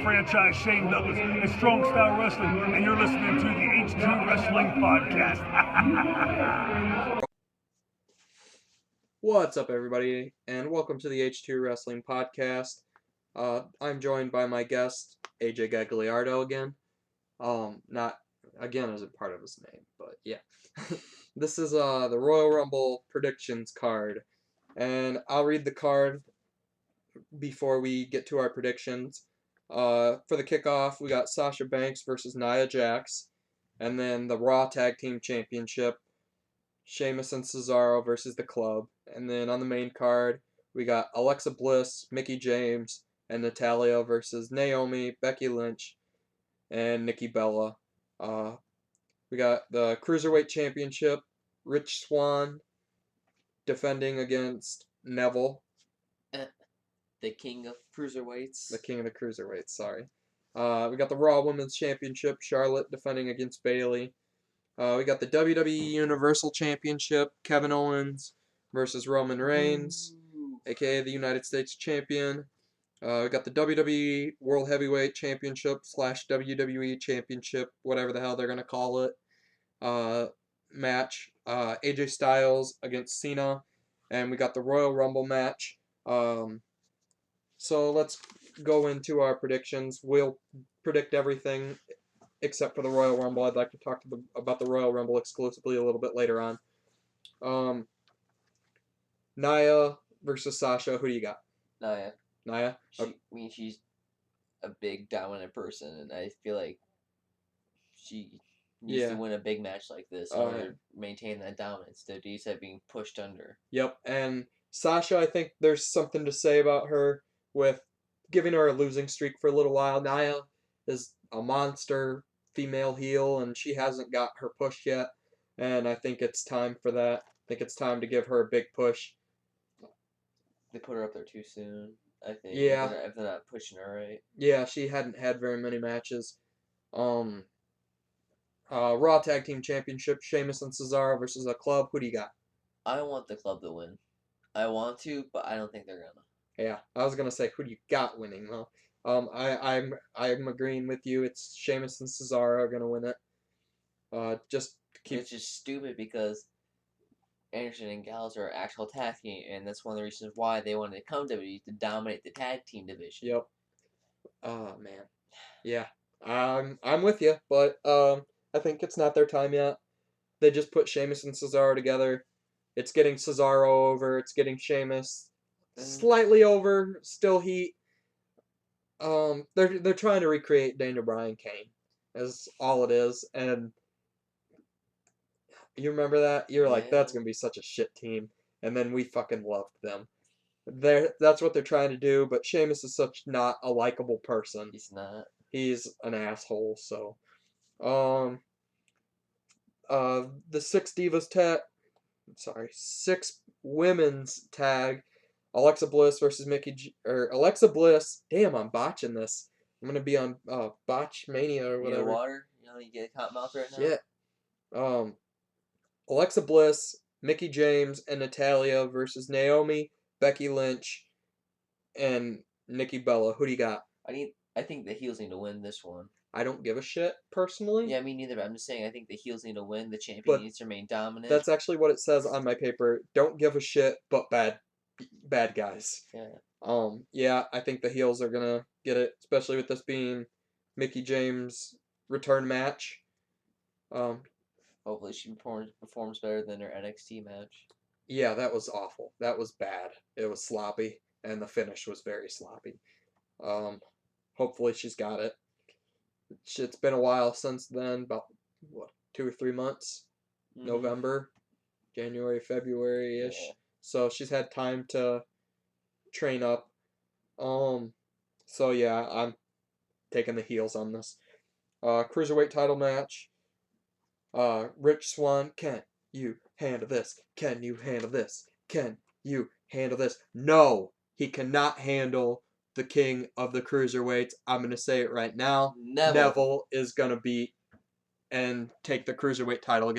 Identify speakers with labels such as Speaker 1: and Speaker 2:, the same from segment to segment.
Speaker 1: franchise Shane Douglas. It's Strong Style Wrestling, and you're listening to the H2 Wrestling Podcast.
Speaker 2: What's up, everybody, and welcome to the H2 Wrestling Podcast. I'm joined by my guest, AJ Gagliardo again. Not again as a part of his name, but yeah. This is the Royal Rumble predictions card, and I'll read the card before we get to our predictions. For the kickoff, we got Sasha Banks versus Nia Jax, and then the Raw Tag Team Championship, Sheamus and Cesaro versus the Club. And then on the main card, we got Alexa Bliss, Mickie James, and Natalya versus Naomi, Becky Lynch, and Nikki Bella. We got the Cruiserweight Championship, Rich Swann defending against Neville.
Speaker 3: The King of Cruiserweights.
Speaker 2: The King of the Cruiserweights, sorry. We got the Raw Women's Championship, Charlotte defending against Bayley. We got the WWE Universal Championship, Kevin Owens versus Roman Reigns, aka the United States Champion. We got the WWE World Heavyweight Championship / WWE Championship, whatever the hell they're going to call it, match. AJ Styles against Cena. And we got the Royal Rumble match. So let's go into our predictions. We'll predict everything except for the Royal Rumble. I'd like to talk about the Royal Rumble exclusively a little bit later on. Nia versus Sasha. Who do you got?
Speaker 3: Nia.
Speaker 2: Nia?
Speaker 3: She's a big, dominant person, and I feel like she needs to win a big match like this in order to maintain that dominance. Instead of being pushed under.
Speaker 2: Yep, and Sasha, I think there's something to say about her with giving her a losing streak for a little while. Nia is a monster female heel, and she hasn't got her push yet, and I think it's time for that. I think it's time to give her a big push.
Speaker 3: They put her up there too soon, I think.
Speaker 2: Yeah.
Speaker 3: If they're not pushing her right.
Speaker 2: Yeah, she hadn't had very many matches. Raw Tag Team Championship, Sheamus and Cesaro versus the Club. Who do you got?
Speaker 3: I want the Club to win. I want to, but I don't think they're gonna.
Speaker 2: Yeah, I was gonna say, who do you got winning though? I'm agreeing with you. It's Sheamus and Cesaro are gonna win it.
Speaker 3: It's just stupid because Anderson and Gallows are actual tag team, and that's one of the reasons why they wanted to come to WWE to dominate the tag team division.
Speaker 2: Yep. Oh man. Yeah. I'm with you, but I think it's not their time yet. They just put Sheamus and Cesaro together. It's getting Cesaro over. It's getting Sheamus slightly over. Still heat. They're trying to recreate Daniel Bryan Kane. Is all it is, and you remember that? You're like, that's gonna be such a shit team, and then we fucking loved them. That's what they're trying to do, but Sheamus is such not a likable person.
Speaker 3: He's not.
Speaker 2: He's an asshole. So, the six women's tag, Alexa Bliss versus Alexa Bliss. Damn, I'm botching this. I'm gonna be on Botch Mania or whatever.
Speaker 3: You get water? You get a cotton mouth right now?
Speaker 2: Shit. Alexa Bliss, Mickie James, and Natalya versus Naomi, Becky Lynch, and Nikki Bella. Who do you got?
Speaker 3: I think the heels need to win this one.
Speaker 2: I don't give a shit, personally.
Speaker 3: Yeah, me neither, but I'm just saying I think the heels need to win. The champion needs to remain dominant.
Speaker 2: That's actually what it says on my paper. Don't give a shit, but bad guys.
Speaker 3: Yeah.
Speaker 2: Yeah, I think the heels are gonna get it, especially with this being Mickie James' return match.
Speaker 3: Hopefully she performs better than her NXT match.
Speaker 2: Yeah, that was awful. That was bad. It was sloppy, and the finish was very sloppy. Hopefully she's got it. It's been a while since then, about, 2 or 3 months? Mm-hmm. November, January, February-ish. Yeah. So she's had time to train up. So yeah, I'm taking the heels on this. Cruiserweight title match. Rich Swann, can you handle this? Can you handle this? Can you handle this? No! He cannot handle the king of the cruiserweights. I'm going to say it right now. Neville is going to beat and take the cruiserweight title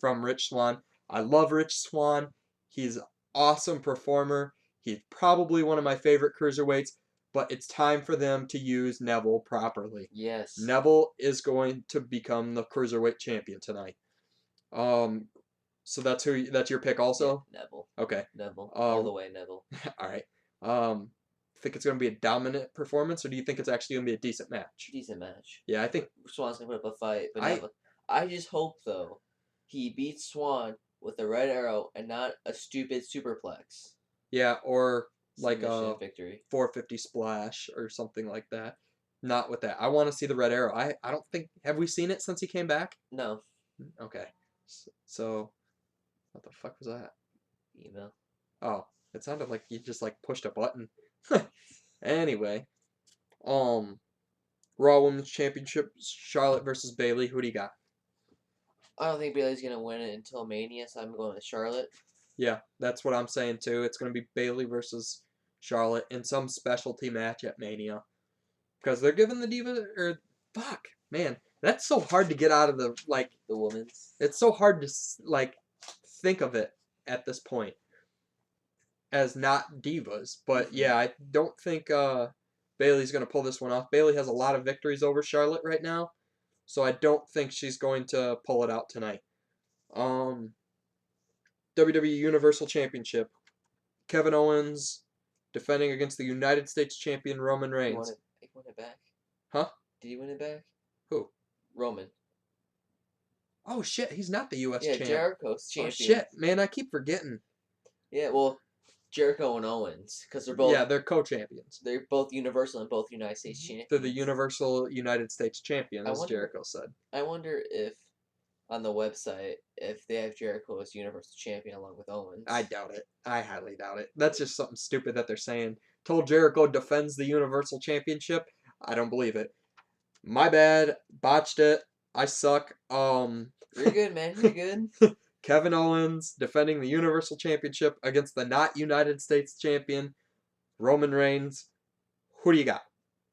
Speaker 2: from Rich Swann. I love Rich Swann. He's an awesome performer. He's probably one of my favorite cruiserweights. but it's time for them to use Neville properly.
Speaker 3: Yes.
Speaker 2: Neville is going to become the Cruiserweight Champion tonight. So that's your pick also?
Speaker 3: Yeah, Neville.
Speaker 2: Okay.
Speaker 3: Neville. All the way, Neville.
Speaker 2: All right. Think it's going to be a dominant performance, or do you think it's actually going to be a decent match?
Speaker 3: Decent match.
Speaker 2: Yeah, I think
Speaker 3: Swan's going to put up a fight, but Neville. I just hope, though, he beats Swan with a red arrow and not a stupid superplex.
Speaker 2: Yeah, or like a
Speaker 3: victory.
Speaker 2: 450 splash or something like that. Not with that. I want to see the red arrow. I don't think... Have we seen it since he came back?
Speaker 3: No.
Speaker 2: Okay. So, what the fuck was that?
Speaker 3: Email.
Speaker 2: Oh, it sounded like you just like pushed a button. Anyway, Raw Women's Championship, Charlotte versus Bayley. Who do you got?
Speaker 3: I don't think Bayley's gonna win it until Mania, so I'm going with Charlotte.
Speaker 2: Yeah, that's what I'm saying too. It's gonna be Bayley versus Charlotte in some specialty match at Mania, because they're giving the Diva fuck, man, that's so hard to get out of the
Speaker 3: women's.
Speaker 2: It's so hard to think of it at this point as not divas, but yeah, I don't think Bayley's gonna pull this one off. Bayley has a lot of victories over Charlotte right now, so I don't think she's going to pull it out tonight. WWE Universal Championship, Kevin Owens defending against the United States Champion Roman Reigns.
Speaker 3: He won it back.
Speaker 2: Huh?
Speaker 3: Did he win it back?
Speaker 2: Who?
Speaker 3: Roman.
Speaker 2: Oh shit, he's not the U.S. champ.
Speaker 3: Yeah, Jericho's champion.
Speaker 2: Oh shit, man, I keep forgetting.
Speaker 3: Yeah, well, Jericho and Owens, because they're both.
Speaker 2: Yeah, they're co-champions.
Speaker 3: They're both Universal and both United States champions.
Speaker 2: They're the Universal United States Champion, as Jericho said.
Speaker 3: I wonder if, on the website, if they have Jericho as Universal Champion along with Owens.
Speaker 2: I doubt it. I highly doubt it. That's just something stupid that they're saying. Told Jericho defends the Universal Championship. I don't believe it. My bad. Botched it. I suck.
Speaker 3: You're good, man. You're good.
Speaker 2: Kevin Owens defending the Universal Championship against the not United States Champion, Roman Reigns. Who do you got?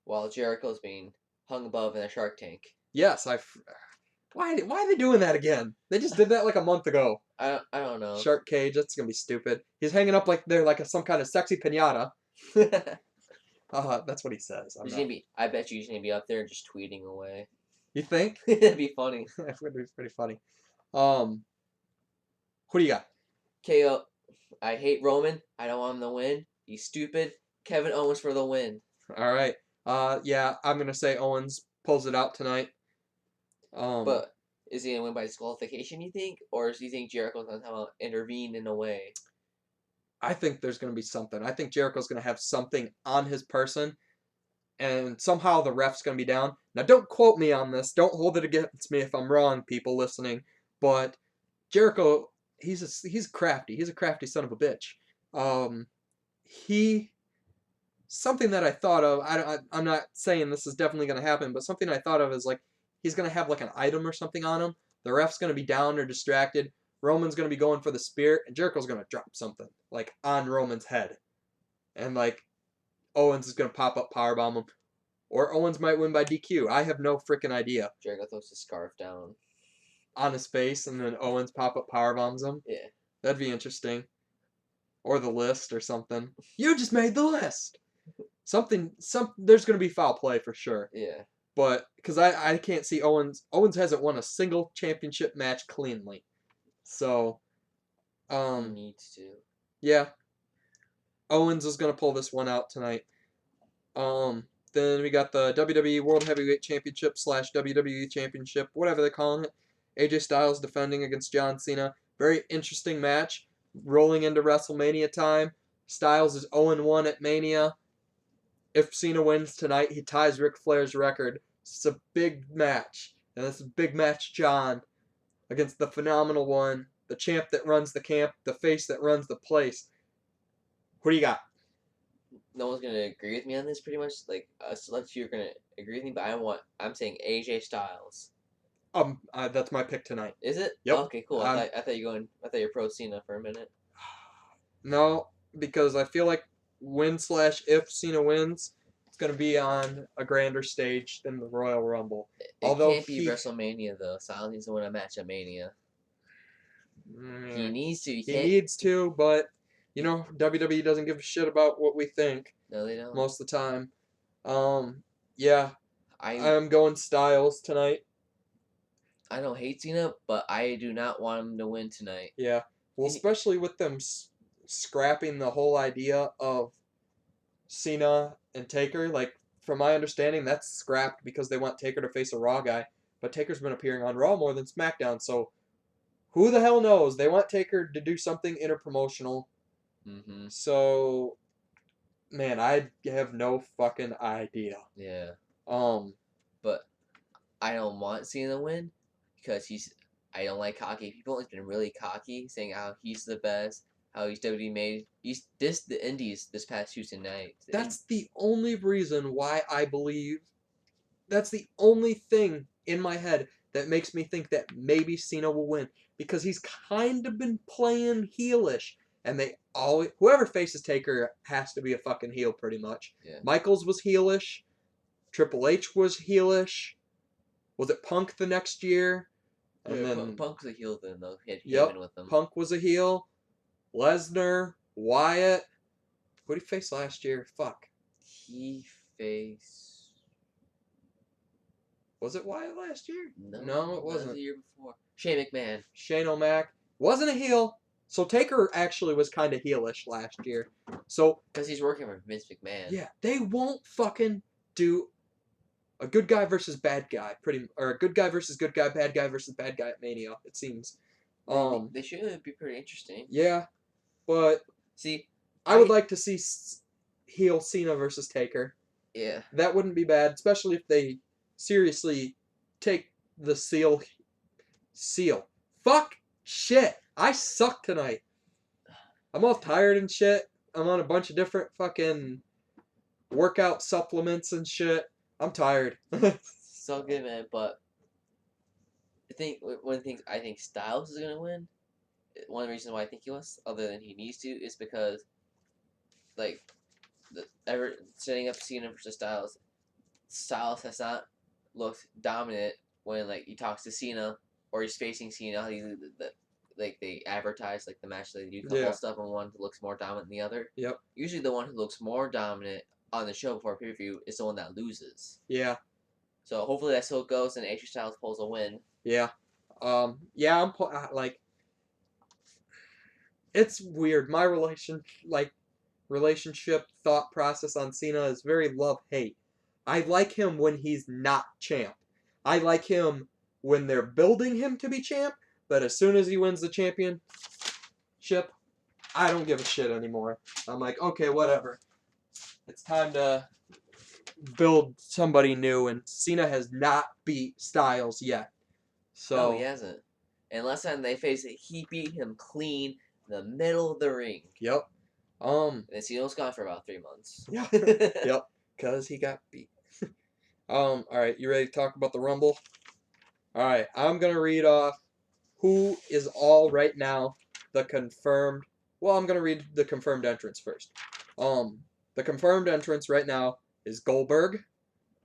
Speaker 3: While Jericho's being hung above in a Shark Tank.
Speaker 2: Yes, Why are they doing that again? They just did that like a month ago.
Speaker 3: I don't know.
Speaker 2: Shark cage, that's gonna be stupid. He's hanging up like they're like some kind of sexy pinata. That's what he says.
Speaker 3: I bet you he's gonna be up there just tweeting away.
Speaker 2: You think?
Speaker 3: That'd be funny.
Speaker 2: That would be pretty funny. Who do you got?
Speaker 3: KO. I hate Roman. I don't want him to win. He's stupid. Kevin Owens for the win.
Speaker 2: All right. Yeah, I'm gonna say Owens pulls it out tonight.
Speaker 3: But is he gonna win by disqualification? You think, or do you think Jericho's gonna come out intervene in a way?
Speaker 2: I think there's gonna be something. I think Jericho's gonna have something on his person, and somehow the ref's gonna be down. Now, don't quote me on this. Don't hold it against me if I'm wrong, people listening. But Jericho, he's crafty. He's a crafty son of a bitch. Something that I thought of. I'm not saying this is definitely gonna happen, but something I thought of is like he's gonna have like an item or something on him. The ref's gonna be down or distracted. Roman's gonna be going for the spear, and Jericho's gonna drop something like on Roman's head, and like Owens is gonna pop up powerbomb him, or Owens might win by DQ. I have no freaking idea.
Speaker 3: Jericho throws his scarf down
Speaker 2: on his face, and then Owens pop up powerbombs him.
Speaker 3: Yeah,
Speaker 2: that'd be interesting. Or the list or something. You just made the list. There's gonna be foul play for sure.
Speaker 3: Yeah.
Speaker 2: But because I can't see Owens. Owens hasn't won a single championship match cleanly. So,
Speaker 3: he needs to.
Speaker 2: Yeah. Owens is gonna pull this one out tonight. Then we got the WWE World Heavyweight Championship / WWE Championship, whatever they're calling it. AJ Styles defending against John Cena. Very interesting match. Rolling into WrestleMania time. Styles is 0-1 at Mania. If Cena wins tonight, he ties Ric Flair's record. It's a big match. And it's a big match, John, against the phenomenal one, the champ that runs the camp, the face that runs the place. Who do you got?
Speaker 3: No one's gonna agree with me on this, pretty much. Like, select few are gonna agree with me, but I'm saying AJ Styles.
Speaker 2: That's my pick tonight.
Speaker 3: Is it?
Speaker 2: Yep.
Speaker 3: Okay, cool. I thought you're pro Cena for a minute.
Speaker 2: No, because I feel like if Cena wins, it's gonna be on a grander stage than the Royal Rumble.
Speaker 3: It can't be WrestleMania though. Styles needs to win a match at Mania. He needs to.
Speaker 2: He needs to, but WWE doesn't give a shit about what we think.
Speaker 3: No, they don't.
Speaker 2: most of the time. Yeah,
Speaker 3: I
Speaker 2: I'm going Styles tonight.
Speaker 3: I don't hate Cena, but I do not want him to win tonight.
Speaker 2: Yeah, well, especially with them scrapping the whole idea of Cena and Taker. Like, from my understanding, that's scrapped because they want Taker to face a Raw guy. But Taker's been appearing on Raw more than SmackDown, so who the hell knows? They want Taker to do something interpromotional.
Speaker 3: Mm-hmm.
Speaker 2: So, man, I have no fucking idea.
Speaker 3: Yeah.
Speaker 2: Um,
Speaker 3: But I don't want Cena to win because I don't like cocky people. He's been really cocky, saying how he's the best, how he's WWE made. He's dissed the Indies this past Tuesday night.
Speaker 2: That's the only reason why I believe. That's the only thing in my head that makes me think that maybe Cena will win, because he's kind of been playing heelish, and they always, whoever faces Taker has to be a fucking heel pretty much.
Speaker 3: Yeah.
Speaker 2: Michaels was heelish, Triple H was heelish. Was it Punk the next year? And then
Speaker 3: Punk's a heel then though. He had
Speaker 2: Yep,
Speaker 3: Heyman with him.
Speaker 2: Punk was a heel. Lesnar, Wyatt. Who did he face last year? Fuck.
Speaker 3: He faced.
Speaker 2: Was it Wyatt last year? No, it
Speaker 3: that was
Speaker 2: wasn't.
Speaker 3: the year before. Shane McMahon.
Speaker 2: Shane O'Mac wasn't a heel. So Taker actually was kind of heelish last year. So
Speaker 3: Because he's working for Vince McMahon.
Speaker 2: yeah, they won't fucking do a good guy versus bad guy, or a good guy versus good guy, bad guy versus bad guy at Mania. It seems.
Speaker 3: They should be pretty interesting.
Speaker 2: Yeah, but
Speaker 3: See,
Speaker 2: I would like to see heel Cena versus Taker.
Speaker 3: Yeah.
Speaker 2: That wouldn't be bad, especially if they seriously take the seal. Fuck shit. I suck tonight. I'm all tired and shit. I'm on a bunch of different fucking workout supplements and shit. I'm tired.
Speaker 3: So good, man. But I think one of the things I think Styles is gonna win. One of the reasons why I think he was, other than he needs to, is because, like, setting up Cena versus Styles. Styles has not looked dominant when like he talks to Cena or he's facing Cena. Like they advertise like the match, they do a couple stuff, and one looks more dominant than the other.
Speaker 2: Yep.
Speaker 3: Usually the one who looks more dominant on the show before pay-per-view is the one that loses.
Speaker 2: Yeah.
Speaker 3: So hopefully that still goes and AJ Styles pulls a win.
Speaker 2: Yeah. Yeah, like, it's weird. My relationship thought process on Cena is very love-hate. I like him when he's not champ. I like him when they're building him to be champ, but as soon as he wins the championship, I don't give a shit anymore. I'm like, okay, whatever. It's time to build somebody new, and Cena has not beat Styles yet. So
Speaker 3: No, he hasn't. And last time they faced it, he beat him clean in the middle of the ring.
Speaker 2: Yep.
Speaker 3: And then Cena was gone for about 3 months.
Speaker 2: Yeah. Yep. Cause he got beat. All right, you ready to talk about the Rumble? All right, I'm gonna read off who is all right now the confirmed. Well, I'm gonna read the confirmed entrance first. The confirmed entrance right now is Goldberg,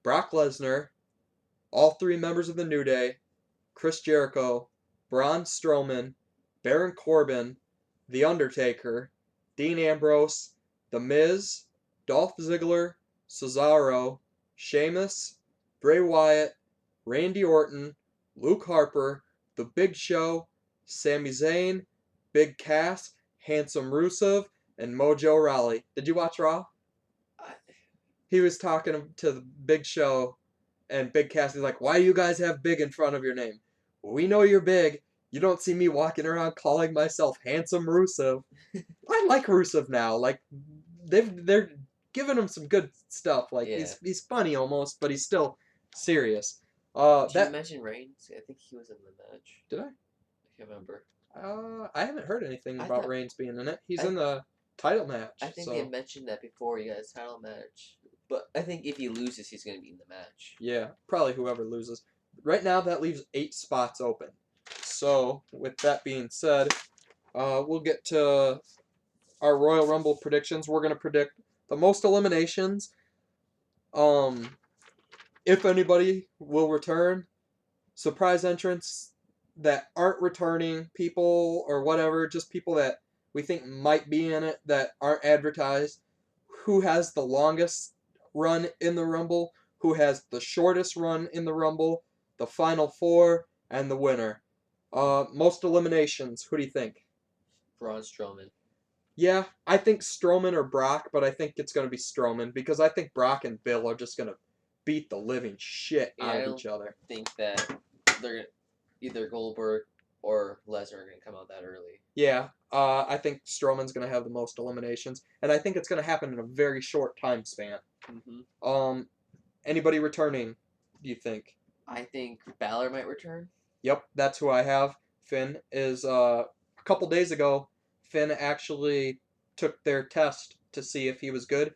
Speaker 2: Brock Lesnar, all three members of the New Day, Chris Jericho, Braun Strowman, Baron Corbin, The Undertaker, Dean Ambrose, The Miz, Dolph Ziggler, Cesaro, Sheamus, Bray Wyatt, Randy Orton, Luke Harper, The Big Show, Sami Zayn, Big Cass, Handsome Rusev, and Mojo Rawley. Did you watch Raw? He was talking to the Big Show, and Big Cass is like, "Why do you guys have big in front of your name? We know you're big. You don't see me walking around calling myself Handsome Rusev." I like Rusev now. Like, they're giving him some good stuff. Like, he's funny almost, but he's still serious.
Speaker 3: Did you mention Reigns? I think he was in the match.
Speaker 2: Did I?
Speaker 3: I can't remember.
Speaker 2: I haven't heard anything about Reigns being in it. He's in the title match.
Speaker 3: I think they mentioned that before he got his title match. But I think if he loses, he's going to be in the match.
Speaker 2: Yeah, probably whoever loses. Right now, that leaves 8 spots open. So, with that being said, we'll get to our Royal Rumble predictions. We're going to predict the most eliminations. If anybody will return, surprise entrants that aren't returning people or whatever, just people that we think might be in it that aren't advertised. who has the longest run in the Rumble, who has the shortest run in the Rumble, the Final Four, and the winner. Most eliminations. Who do you think?
Speaker 3: Braun Strowman.
Speaker 2: Yeah, I think Strowman or Brock, but I think it's going to be Strowman because I think Brock and Bill are just going to beat the living shit
Speaker 3: Yeah,
Speaker 2: out
Speaker 3: I
Speaker 2: of
Speaker 3: don't
Speaker 2: each other.
Speaker 3: think that they're either Goldberg or Lesnar are going to come out that early.
Speaker 2: Yeah, I think Strowman's going to have the most eliminations, and I think it's going to happen in a very short time span.
Speaker 3: Mm-hmm.
Speaker 2: Anybody returning, do you think?
Speaker 3: I think Balor might return.
Speaker 2: Yep, that's who I have. Finn is, a couple days ago, Finn actually took their test to see if he was good.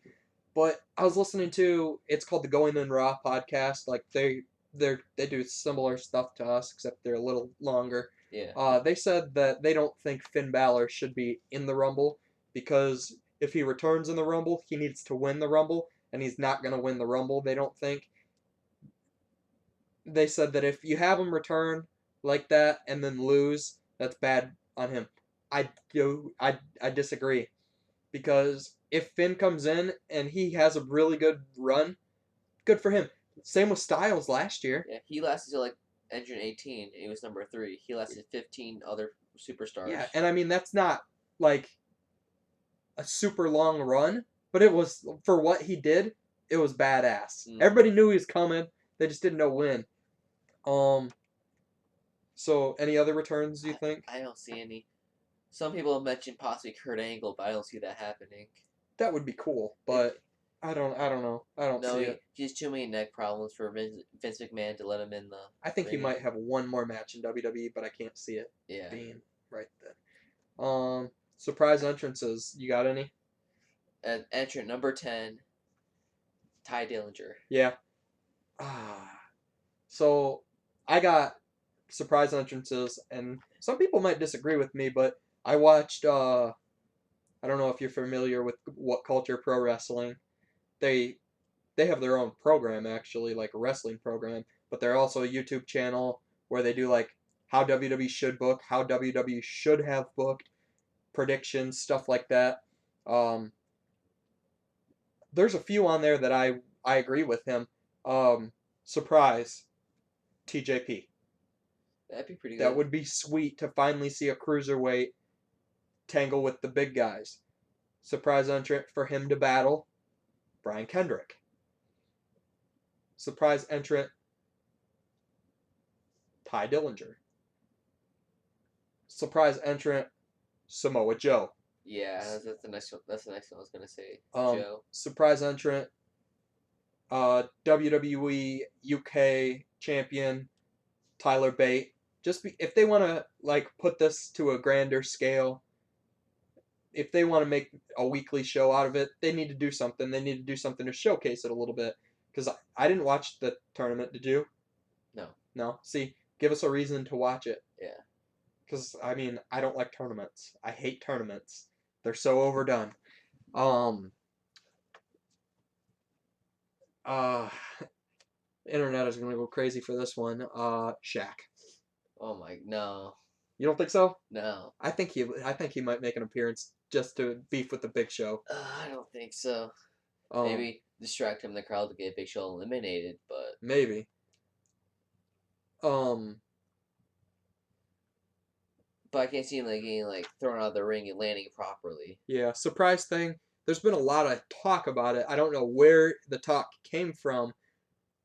Speaker 2: But I was listening to, it's called the Going in Raw podcast. Like they do similar stuff to us, except they're a little longer.
Speaker 3: Yeah.
Speaker 2: They said that they don't think Finn Balor should be in the Rumble because if he returns in the Rumble, he needs to win the Rumble, and he's not going to win the Rumble, they don't think. They said that if you have him return like that and then lose, that's bad on him. I disagree because if Finn comes in and he has a really good run, good for him. Same with Styles last year.
Speaker 3: Yeah, he lasted till like entrant 18. He was number 3. He lasted 15 other superstars.
Speaker 2: Yeah, and I mean that's not like a super long run, but it was for what he did. It was badass. Everybody knew he was coming. They just didn't know when. So any other returns? Do you think?
Speaker 3: I don't see any. Some people have mentioned possibly Kurt Angle, but I don't see that happening.
Speaker 2: That would be cool, but I don't know. I don't see it.
Speaker 3: He has too many neck problems for Vince McMahon to let him in the.
Speaker 2: I think he might have one more match in WWE, but I can't see it being right then. Surprise entrances. You got any?
Speaker 3: Entrant number 10, Ty Dillinger.
Speaker 2: Yeah. So I got surprise entrances, and some people might disagree with me, but I watched. I don't know if you're familiar with What Culture Pro Wrestling. They have their own program actually, like a wrestling program, but they're also a YouTube channel where they do like how WWE should book, how WWE should have booked, predictions, stuff like that. There's a few on there that I agree with him. Surprise, TJP.
Speaker 3: That'd be pretty good.
Speaker 2: That would be sweet to finally see a cruiserweight tangle with the big guys. Surprise entrant for him to battle, Brian Kendrick. Surprise entrant, Ty Dillinger. Surprise entrant, Samoa Joe.
Speaker 3: Yeah, that's the next one. That's the next one I was gonna say. Joe.
Speaker 2: Surprise entrant, WWE UK champion, Tyler Bate. If they want to like put this to a grander scale, if they want to make a weekly show out of it, they need to do something. They need to do something to showcase it a little bit. Because I didn't watch the tournament. Did you?
Speaker 3: No.
Speaker 2: No. See, give us a reason to watch it.
Speaker 3: Yeah.
Speaker 2: Because I mean, I don't like tournaments. I hate tournaments. They're so overdone. Internet is gonna go crazy for this one. Shaq.
Speaker 3: Oh my no.
Speaker 2: You don't think so?
Speaker 3: No.
Speaker 2: I think he might make an appearance just to beef with the Big Show.
Speaker 3: I don't think so. Maybe distract him in the crowd to get Big Show eliminated, but
Speaker 2: maybe.
Speaker 3: But I can't see him like getting like thrown out of the ring and landing properly.
Speaker 2: Yeah, surprise thing. There's been a lot of talk about it. I don't know where the talk came from,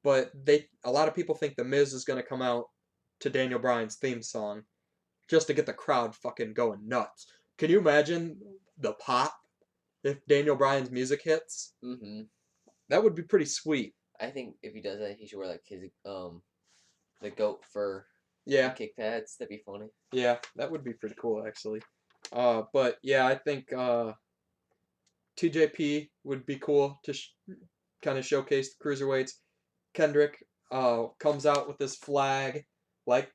Speaker 2: but a lot of people think the Miz is gonna come out to Daniel Bryan's theme song, just to get the crowd fucking going nuts. Can you imagine the pop if Daniel Bryan's music hits?
Speaker 3: Mm-hmm.
Speaker 2: That would be pretty sweet.
Speaker 3: I think if he does that, he should wear like his the goat fur.
Speaker 2: Yeah.
Speaker 3: Kick pads. That'd be funny.
Speaker 2: Yeah, that would be pretty cool actually. But yeah, I think TJP would be cool to kind of showcase the cruiserweights. Kendrick comes out with this flag. Like,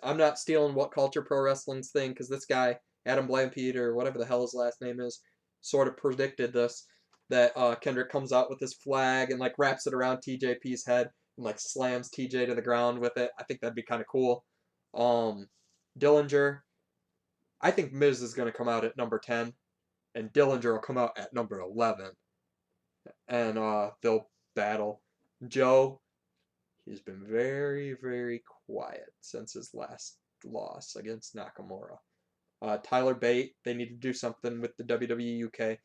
Speaker 2: I'm not stealing What Culture Pro Wrestling's thing, because this guy, Adam Blampede, or whatever the hell his last name is, sort of predicted this, that Kendrick comes out with his flag and, like, wraps it around TJP's head and, like, slams TJ to the ground with it. I think that'd be kind of cool. Dillinger, I think Miz is going to come out at number 10, and Dillinger will come out at number 11. and they'll battle. Joe, he's been very, very quiet since his last loss against Nakamura. Tyler Bate, they need to do something with the WWE UK.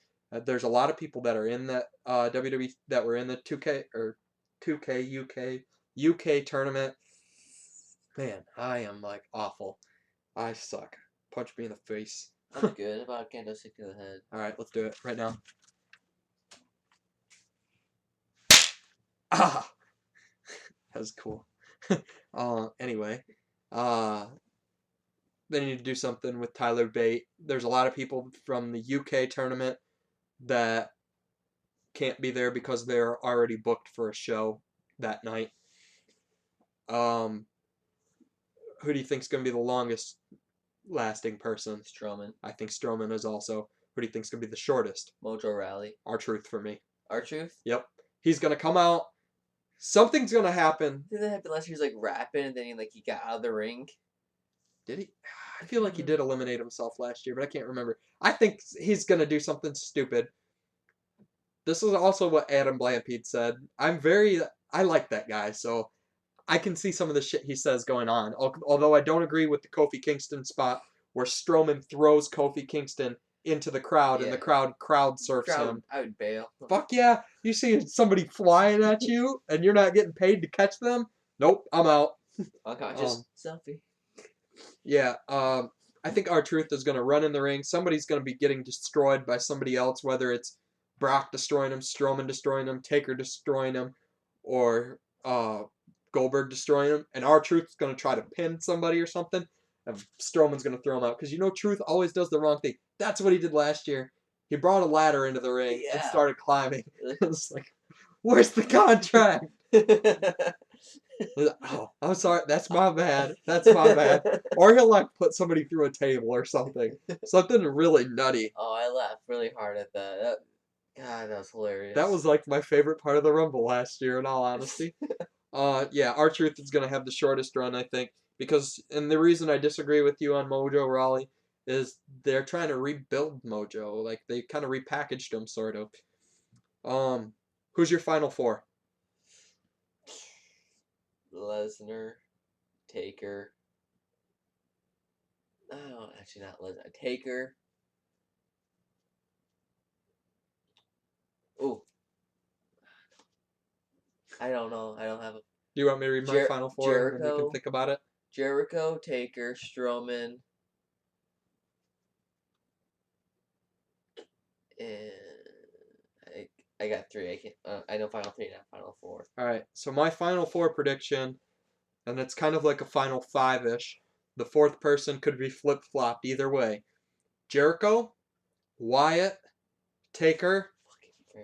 Speaker 2: There's a lot of people that are in that WWE that were in the 2K or 2K UK tournament. Man, I am like awful. I suck. Punch me in the face.
Speaker 3: I'm good about kendo stick to the head.
Speaker 2: All right, let's do it right now. Ah, that was cool. Anyway, they need to do something with Tyler Bate. There's a lot of people from the UK tournament that can't be there because they're already booked for a show that night. Who do you think's gonna be the longest lasting person?
Speaker 3: Strowman.
Speaker 2: I think Strowman is also. Who do you think's gonna be the shortest?
Speaker 3: Mojo Rally.
Speaker 2: R-Truth for me.
Speaker 3: R-Truth?
Speaker 2: Yep. He's gonna come out. Something's gonna happen.
Speaker 3: Did that happen last year? He was like rapping and then he got out of the ring.
Speaker 2: Did he? I feel like he did eliminate himself last year, but I can't remember. I think he's gonna do something stupid. This is also what Adam Blampede said. I like that guy, so I can see some of the shit he says going on. Although I don't agree with the Kofi Kingston spot where Strowman throws Kofi Kingston into the crowd and the crowd surfs him.
Speaker 3: I would bail.
Speaker 2: Fuck yeah. You see somebody flying at you and you're not getting paid to catch them? Nope, I'm out.
Speaker 3: Unconscious selfie.
Speaker 2: Yeah, I think R-Truth is going to run in the ring. Somebody's going to be getting destroyed by somebody else, whether it's Brock destroying him, Strowman destroying him, Taker destroying him, or Goldberg destroying him. And R-Truth's going to try to pin somebody or something, and Strowman's going to throw him out. Because Truth always does the wrong thing. That's what he did last year. He brought a ladder into the ring and started climbing. It's like, where's the contract? Oh, I'm sorry. That's my bad. That's my bad. Or he'll like put somebody through a table or something. Something really nutty.
Speaker 3: Oh, I laughed really hard at that. God, that was hilarious.
Speaker 2: That was like my favorite part of the Rumble last year, in all honesty. Yeah, R-Truth is going to have the shortest run, I think. And the reason I disagree with you on Mojo Rawley is they're trying to rebuild Mojo. Like, they kind of repackaged him, sort of. Who's your final four?
Speaker 3: Lesnar, Taker. Oh, actually not Lesnar. Taker. Ooh. I don't know. I don't have a...
Speaker 2: Do you want me to read my final four and then you can think about it?
Speaker 3: Jericho, Taker, Strowman, and I got three. I can't. I know final three, not final four.
Speaker 2: All right. So my final four prediction, and it's kind of like a final five-ish. The fourth person could be flip-flopped either way. Jericho, Wyatt, Taker,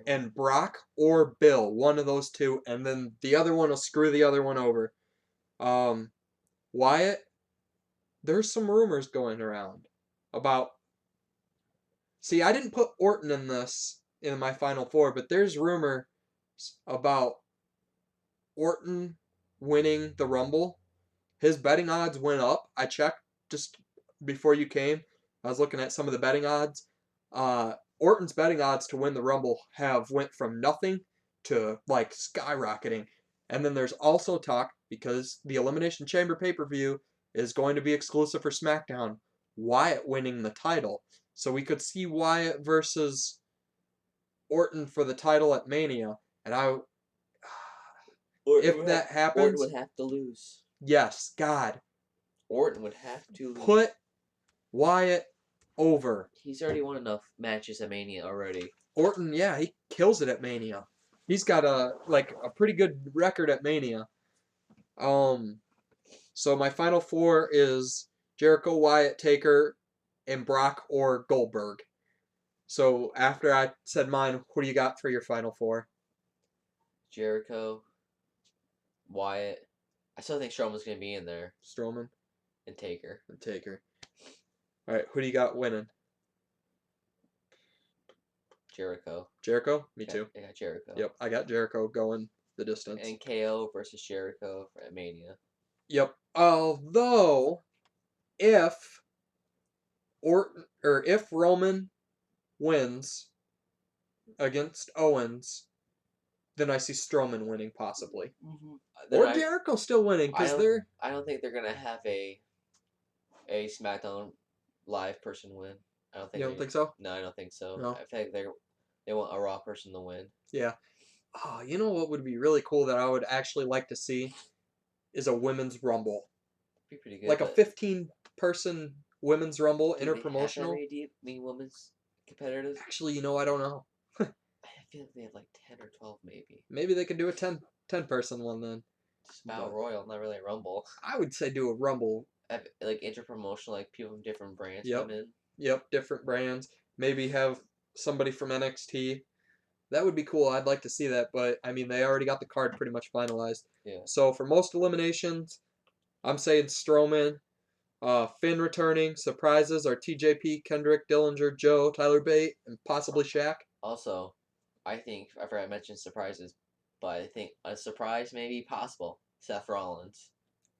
Speaker 2: and Brock or Bill. One of those two, and then the other one will screw the other one over. Wyatt, there's some rumors going around about... See, I didn't put Orton in my final four, but there's rumors about Orton winning the Rumble. His betting odds went up. I checked just before you came. I was looking at some of the betting odds. Orton's betting odds to win the Rumble have went from nothing to like skyrocketing. And then there's also talk, because the Elimination Chamber pay-per-view is going to be exclusive for SmackDown, Wyatt winning the title. So we could see Wyatt versus Orton for the title at Mania. And if that happens...
Speaker 3: Orton would have to lose.
Speaker 2: Yes, God.
Speaker 3: Orton would have to lose.
Speaker 2: Put Wyatt over.
Speaker 3: He's already won enough matches at Mania already.
Speaker 2: Orton, yeah, he kills it at Mania. He's got a pretty good record at Mania. So my final four is Jericho, Wyatt, Taker, and Brock or Goldberg. So after I said mine, what do you got for your final four?
Speaker 3: Jericho, Wyatt. I still think Strowman's going to be in there.
Speaker 2: Strowman.
Speaker 3: And Taker.
Speaker 2: All right, who do you got winning?
Speaker 3: Jericho.
Speaker 2: Jericho? Me too.
Speaker 3: I got Jericho.
Speaker 2: Yep, I got Jericho going the distance.
Speaker 3: And KO versus Jericho at Mania.
Speaker 2: Yep. Although, if Roman wins against Owens, then I see Strowman winning possibly,
Speaker 3: Then
Speaker 2: or Jericho still winning because they're.
Speaker 3: I don't think they're gonna have a SmackDown live person win. I don't think.
Speaker 2: You don't think so?
Speaker 3: No, I don't think so.
Speaker 2: No.
Speaker 3: I think they want a Raw person to win.
Speaker 2: Yeah. Oh, you know what would be really cool that I would actually like to see is a women's rumble,
Speaker 3: Be pretty good.
Speaker 2: like a 15-person women's rumble,
Speaker 3: do they have that
Speaker 2: interpromotional.
Speaker 3: many women's competitors?
Speaker 2: Actually, you know, I don't know.
Speaker 3: I feel like they have like 10 or 12 maybe.
Speaker 2: Maybe they could do a 10-person one then.
Speaker 3: Just Battle Royal, not really a Rumble.
Speaker 2: I would say do a rumble.
Speaker 3: Like interpromotional, like people from different brands
Speaker 2: Yep.
Speaker 3: come in.
Speaker 2: Yep, different brands. Maybe have somebody from NXT. That would be cool. I'd like to see that, but I mean, they already got the card pretty much finalized.
Speaker 3: Yeah.
Speaker 2: So for most eliminations, I'm saying Strowman. Finn returning. Surprises are TJP, Kendrick, Dillinger, Joe, Tyler Bate, and possibly Shaq.
Speaker 3: Also, I forgot to mention surprises, but I think a surprise may be possible. Seth Rollins.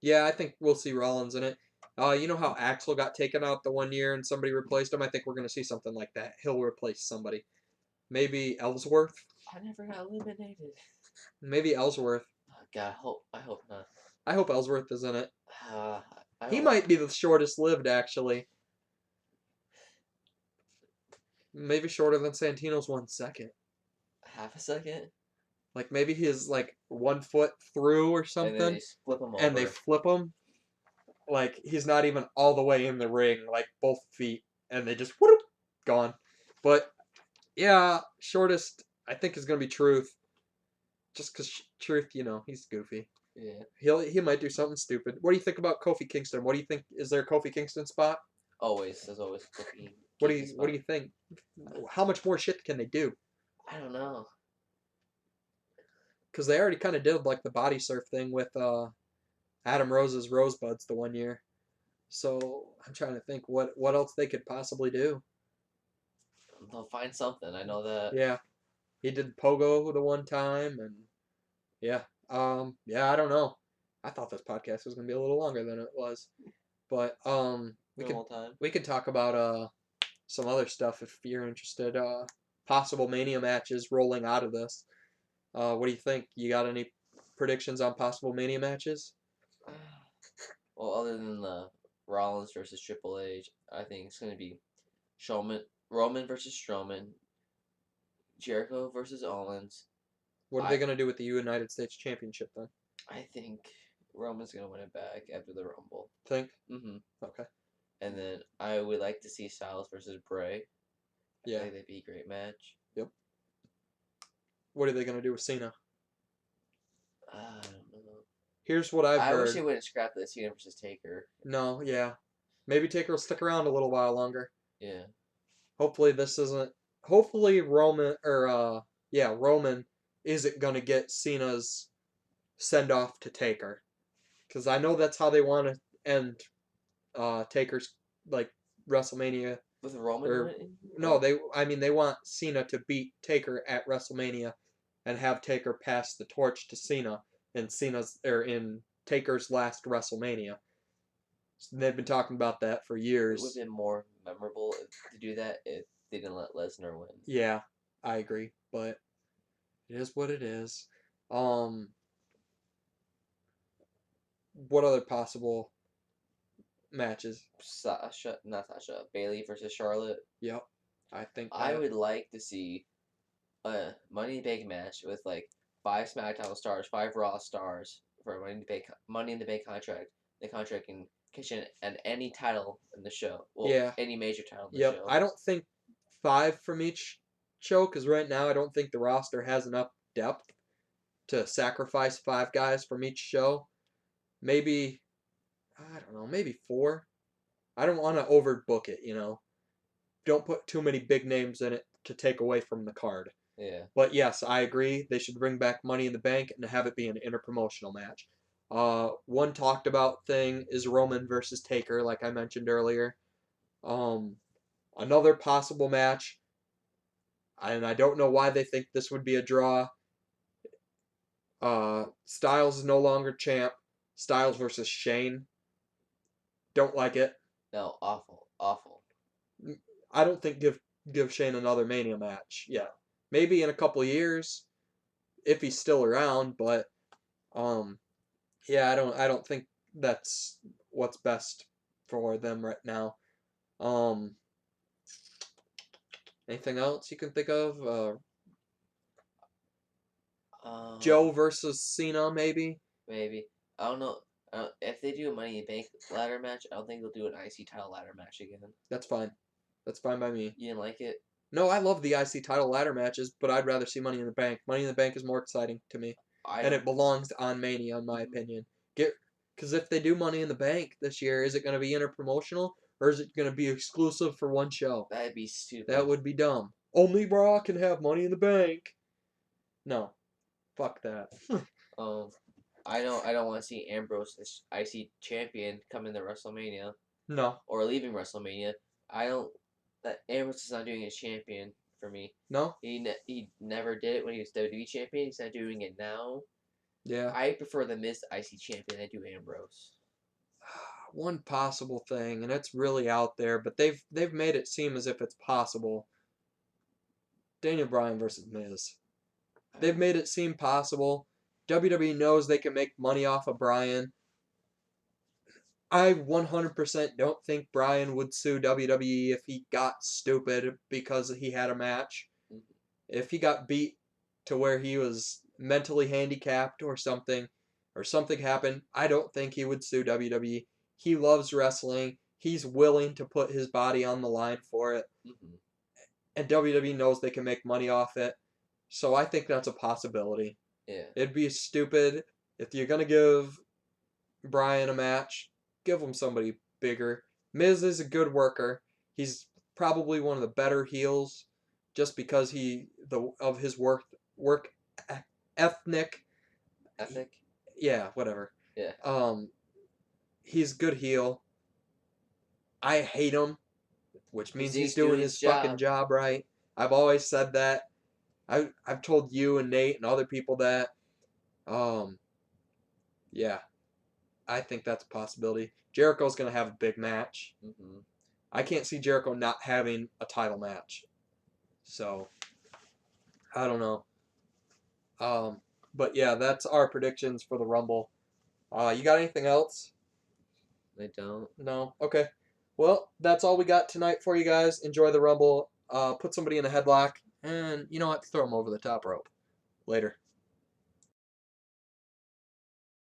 Speaker 2: Yeah, I think we'll see Rollins in it. You know how Axel got taken out the one year and somebody replaced him? I think we're going to see something like that. He'll replace somebody. Maybe Ellsworth?
Speaker 3: I never got eliminated.
Speaker 2: Maybe Ellsworth.
Speaker 3: Oh, God, I hope not.
Speaker 2: I hope Ellsworth is in it.
Speaker 3: I
Speaker 2: He
Speaker 3: hope-
Speaker 2: might be the shortest lived, actually. Maybe shorter than Santino's 1 second.
Speaker 3: half a second.
Speaker 2: Like maybe he's like 1 foot through or
Speaker 3: And
Speaker 2: something,
Speaker 3: then they flip him over.
Speaker 2: and they flip him. Like he's not even all the way in the ring, like both feet, and they just whoop, gone. But yeah, shortest I think is gonna be Truth. Just because Truth, you know, he's goofy.
Speaker 3: Yeah.
Speaker 2: He might do something stupid. What do you think about Kofi Kingston? What do you think? Is there a Kofi Kingston spot?
Speaker 3: Always. There's always cookie.
Speaker 2: What do you think? How much more shit can they do?
Speaker 3: I don't know.
Speaker 2: Because they already kind of did like the body surf thing with Adam Rose's Rosebuds the one year. So I'm trying to think what else they could possibly do.
Speaker 3: They'll find something. I know that.
Speaker 2: Yeah, he did Pogo the one time, and yeah, I don't know. I thought this podcast was gonna be a little longer than it was, but we could talk about some other stuff if you're interested. Possible Mania matches rolling out of this. What do you think? You got any predictions on possible Mania matches?
Speaker 3: Well, other than the Rollins versus Triple H, I think it's going to be Roman versus Strowman, Jericho versus Owens.
Speaker 2: What are they going to do with the United States Championship then?
Speaker 3: I think Roman's going to win it back after the Rumble.
Speaker 2: Think?
Speaker 3: Mm-hmm.
Speaker 2: Okay.
Speaker 3: And then I would like to see Styles versus Bray. I
Speaker 2: Yeah.
Speaker 3: think that'd be a great match.
Speaker 2: Yep. What are they going to do with Cena?
Speaker 3: I don't know.
Speaker 2: Here's what I've heard.
Speaker 3: I wish they wouldn't scrap the Cena versus Taker.
Speaker 2: No, yeah. Maybe Taker will stick around a little while longer.
Speaker 3: Yeah.
Speaker 2: Hopefully this isn't... Hopefully Roman isn't going to get Cena's send-off to Taker. Because I know that's how they want to end Taker's, like, WrestleMania.
Speaker 3: With Roman winning?
Speaker 2: No, they want Cena to beat Taker at WrestleMania and have Taker pass the torch to Cena in Taker's last WrestleMania. So they've been talking about that for years.
Speaker 3: It would have been more memorable to do that if they didn't let Lesnar win.
Speaker 2: Yeah, I agree, but it is what it is. What other possible matches?
Speaker 3: Bailey versus Charlotte.
Speaker 2: Yep, I think
Speaker 3: I would like to see a Money in the Bank match with like 5 SmackDown stars, 5 Raw stars for a Money in the Bank contract. The contract can cash in at any title in the show. Well,
Speaker 2: Yeah.
Speaker 3: any major title in the
Speaker 2: Yep,
Speaker 3: show.
Speaker 2: I don't think 5 from each show, because right now I don't think the roster has enough depth to sacrifice 5 guys from each show. Maybe, I don't know, maybe 4. I don't want to overbook it, you know. Don't put too many big names in it to take away from the card.
Speaker 3: Yeah.
Speaker 2: But yes, I agree. They should bring back Money in the Bank and have it be an interpromotional match. One talked about thing is Roman versus Taker, like I mentioned earlier. Another possible match, and I don't know why they think this would be a draw. Styles is no longer champ. Styles versus Shane. Don't like it.
Speaker 3: No, awful.
Speaker 2: I don't think give Shane another Mania match. Yeah, maybe in a couple of years. if he's still around, but yeah, I don't think that's what's best for them right now. Anything else you can think of? Joe versus Cena, maybe?
Speaker 3: Maybe. I don't know. If they do a Money in the Bank ladder match, I don't think they'll do an IC title ladder match again.
Speaker 2: That's fine. That's fine by me.
Speaker 3: You didn't like it?
Speaker 2: No, I love the IC title ladder matches, but I'd rather see Money in the Bank. Money in the Bank is more exciting to me, and it belongs on Mania, in my opinion. Because if they do Money in the Bank this year, is it going to be interpromotional, or is it going to be exclusive for one show?
Speaker 3: That'd be stupid.
Speaker 2: That would be dumb. Only Raw can have Money in the Bank. No, fuck that.
Speaker 3: I don't want to see Ambrose as IC champion coming to WrestleMania
Speaker 2: No,
Speaker 3: or leaving WrestleMania. That Ambrose is not doing it as champion for me.
Speaker 2: no,
Speaker 3: He never did it when he was WWE champion. He's not doing it now.
Speaker 2: yeah.
Speaker 3: I prefer the Miz IC champion. I do Ambrose.
Speaker 2: One possible thing, and it's really out there, but they've made it seem as if it's possible. Daniel Bryan versus Miz. They've made it seem possible. WWE knows they can make money off of Bryan. I 100% don't think Bryan would sue WWE if he got stupid because he had a match. If he got beat to where he was mentally handicapped or something happened, I don't think he would sue WWE. He loves wrestling. He's willing to put his body on the line for it. And WWE knows they can make money off it. So I think that's a possibility.
Speaker 3: Yeah.
Speaker 2: It'd be stupid if you're going to give Bryan a match, give him somebody bigger. Miz is a good worker. He's probably one of the better heels just because of his work ethic.
Speaker 3: Ethic?
Speaker 2: Yeah, whatever.
Speaker 3: Yeah.
Speaker 2: He's a good heel. I hate him, which means he's
Speaker 3: doing
Speaker 2: doing
Speaker 3: his
Speaker 2: his fucking job right. I've always said that. I've told you and Nate and other people that. Yeah, I think that's a possibility. Jericho's gonna have a big match. I can't see Jericho not having a title match. So I don't know. But yeah, that's our predictions for the Rumble. You got anything else?
Speaker 3: I don't.
Speaker 2: No? Okay. Well, that's all we got tonight for you guys. Enjoy the Rumble. Put somebody in a headlock. And you know what? Throw them over the top rope. Later.